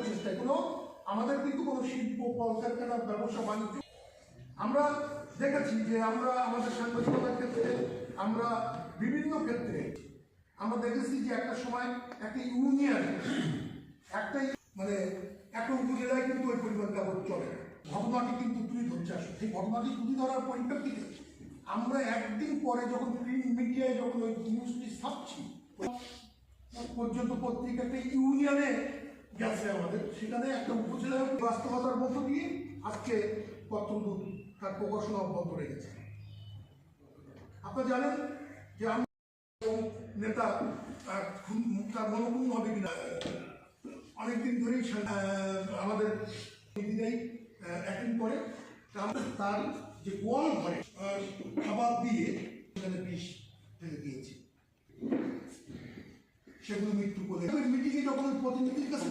চেষ্টায় কোনো আমাদের কিন্তু কোনো শিল্প কলকারখানা ব্যবসা বাণিজ্য আমরা দেখেছি যে আমরা আমাদের সাংবাদিকতার ক্ষেত্রে আমরা বিভিন্ন ক্ষেত্রে আমরা দেখেছি যে একটা সময় একটা ইউনিয়ন একটাই মানে একটা উপজেলায় কিন্তু ওই পরিমাণ কাগজ চলে না। ঘটনাটি কিন্তু তুলে ধরছে আসলে সেই ঘটনাটি তুলে ধরার পরিপ্রেক্ষিতে আমরা একদিন পরে যখন প্রিন্ট মিডিয়ায় যখন ওই নিউজটি ছাপছি পর্যন্ত পত্রিকা একটা ইউনিয়নে গেছে আমাদের, সেখানে একটা উপজেলার বাস্তবতার মধ্য দিয়ে আজকে পত্রদূত তার প্রকাশনা অব্যাহত রেখেছে। আপনারা জানেন যে আমরা নেতা তার মনোপূর্ণ হবে কিনা অনেকদিন ধরেই আমাদের দিনেই অ্যাটেন্ড করে তার যে গোয়াল ঘরে খাবার দিয়ে সেখানে বিষ ফেলে দিয়েছে, সেগুলো মৃত্যু করে মিটিংয়ে যখন প্রতিনিধির কাছে